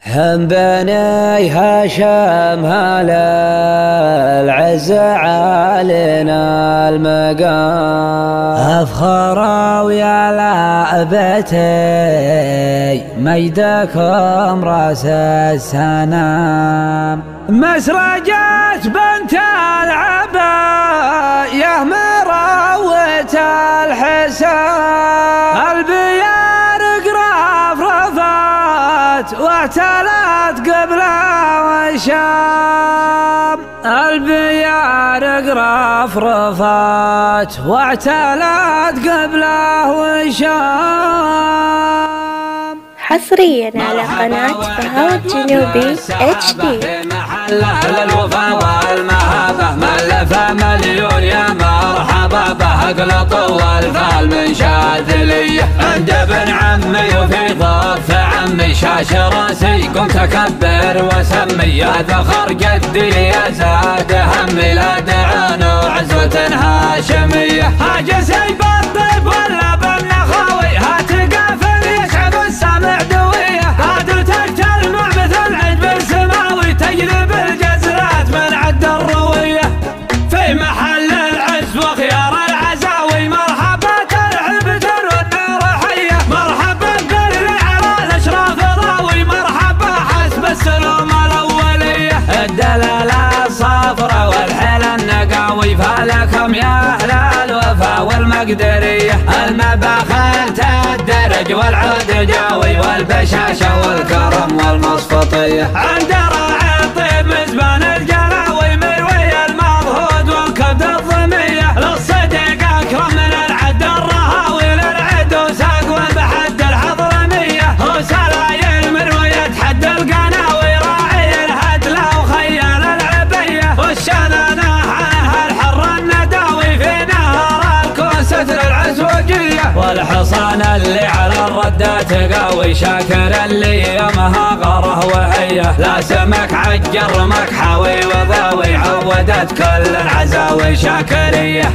هم بني هاشم هلا العز علينا المقام افخروا يا لعبتي مجدكم راس السنام مسرجت بنت العبا يا مروة الحسام البيارق رفرفت واعتلت قبل وشام البيارق رفرفت واعتلت قبل وشام. حصريا على قناة فهد الجنوبي HD. محله للوفا والمهابة ملف مليون يا مرحبا به اقلط والفال من شاذلية عند ابن عمي وفي ضف عمي شاش راسي قمت اكبر واسمي يا ذخر قدي يا زاد همي لا دعان وعزوة هاشمية حاجة سيب الطيب ولا بالنخاوي هات قافل يشعب السامع دوية قادر تقتل مع مثل عجب السماوي تجلب الجزرات من عد الروية في محل العز وخيار العزاوي مرحبا ترحبة والنار حية مرحبا باللي على الاشراف ضاوي مرحبا حسب السلوم الاولية الدلالة الصفرة والحيل النقاوي فلكم يا اهل الوفا والمقدرية المباخل تدرج والعود جاوي والبشاشة والكرم والمصفطية عند راعي الطيب مزبان الجلاوي مروي المضهود والكبد الضمية للصديق اكرم من العد الرهاوي للعد وساق بحد الحضرمية وسلايل مروية حد القناوي راعي الهدلة وخيال العبية والشنانة عنها الحر النداوي في نهر الكوسة العزوجية والحصان اللي على الردة تقاوي شاكر اللي يمها غره وهيه لا سمك عجر مكحاوي وضاوي عودت كل العزاوي شاكرية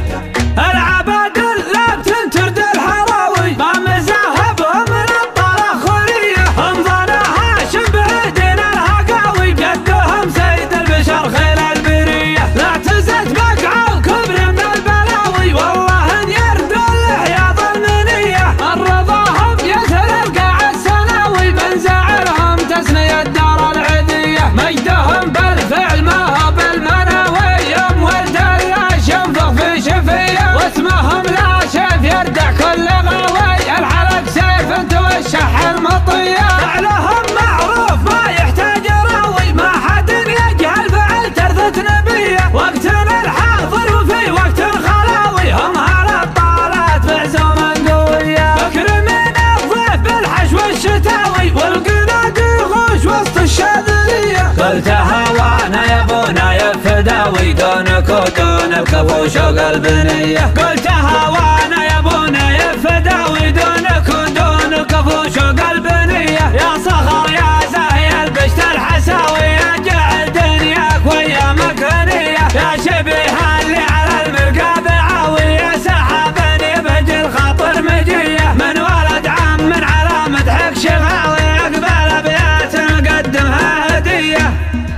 العباد لا بتنترد الحراوي ما مزاهبهم من الطلاخورية انظر هاشم بعيدين الهقاوي جدهم سيد البشر خيل البرية لا تزت بقعة وكبر من البلاوي والله ان يردوا الحياض المنية الرضاهم يسر القاع السناوي من زعرهم تسني الدار العدية مجدهم بالفعل ما هو بالمناوي يوم ولد اللاش ينفخ في شفية واسمهم لا شيف يردع كل غاوي الحلق سيف توشح المطية فعلهم معروف ما يحتاج راوي ما حد يجهل فعل ترثة نبية وقتنا الحاضر وفي وقت الخلاوي هم هالابطالات بعزوما قوية بكر من الضيف بالحشو الشتاوي والقناد يغوش وسط الشاذلية قلتها وانا يا ابونا يا فداوي دونك ودون الكفو شوق البنية قلتها وانا يا ابونا يا فداوي دونك ودون الكفو شوق البنية يا صخر يا زاهي البشت الحساوي يا جعل دنياك ويا مكانية يا شبيه اللي على المرقاب عاوي يا سحابني بجي الخاطر مجية من ولد عم من على مدحك شغاوي اقبل ابيات نقدمها هدية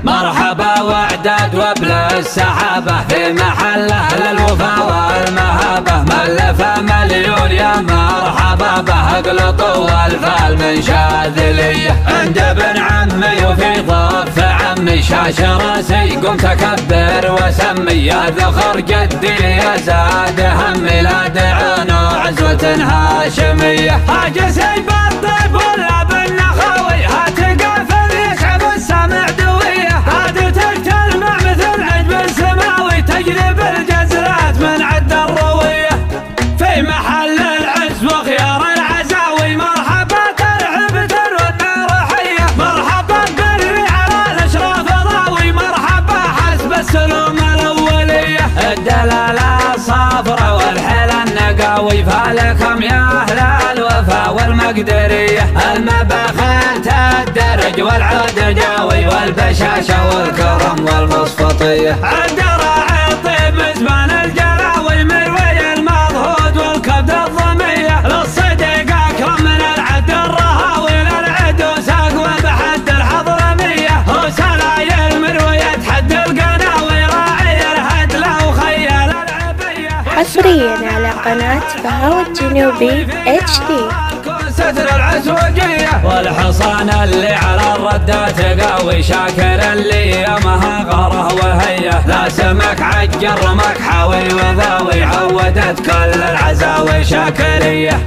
مرحبا واعداد وبلا السحابة في محله للوفا والمهابة ملف مليون يا مرحبا به اقلط والفال من شاذلية عند ابن عمي وفي ضف عمي شاش راسي قمت اكبر واسمي يا ذخر قدي يا زاد همي لا دعان وعزوة هاشمية حاجة سيب الطيب ولا بالنخاوي هات قافل يشعب السامع دوية قادر تقتل مع مثل عجب السماوي تجلب الجزرات من عد الروية في محل العز وخيار العزاوي مرحبا ترحبة والنار حية مرحبا باللي على الاشراف ضاوي مرحبا حسب السلوم الاولية الدلالة الصفرة والحيل النقاوي فلكم يا اهل الوفا والمقدرية المباخل تدرج والعود جاوي والبشاشة والكرم والمصفطية عند راعي الطيب مزبان الجلاوي مروي المضهود والكبد الضمية للصديق اكرم من العد الرهاوي للعد وساق بحد الحضر حصريا على قناة فهو الجنوبي HD. ستر العسوقية والحصان اللي على الردة تقاوي، شاكر اللي يمها غره وهيه، لا سمك عجر رمك حاوي وذاوي، عودت كل العزاوي شاكرية.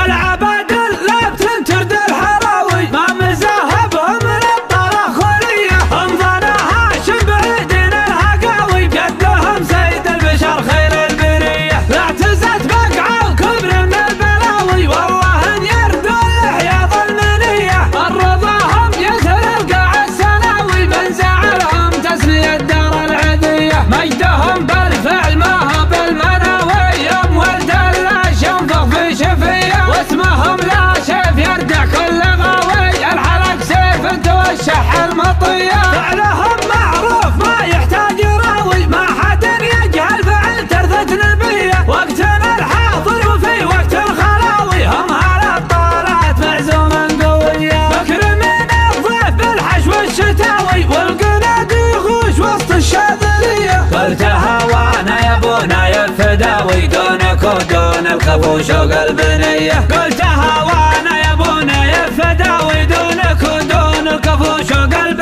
العباد لا تنترد الحراوي ما مزاهبهم من الطلاخولية، انظر هاشم بعيدين الهقاوي قدهم سيد البشر خير البرية، لا اعتزت بقعة وكبر من البلاوي والله ان يردوا الحياض المنية، الرضاهم يسر القاع السناوي من زعلهم تسلي الدار العذية، مجدهم بالفعل ما هو بالمناوي، يوم ولد اللاش ينفخ في شفية واسمهم لا شيف يردع كل غاوي، الحلق سيف توشح المطية، فعلهم معروف ما يحتاج راوي، ما حد يجهل فعل ترثة نبية، وقتنا الحاضر وفي وقت الخلاوي هم على الطالات معزوما قوية، بكر من الضيف بالحشو الشتاوي والقناد يغوش وسط الشاذلية، قلتها وانا يا ابونا يا فداوي دونك ودون الخفوش وقلب نية، قلتها وانا يا ابونا يا فداوي دونك ودون الخفوش وقلب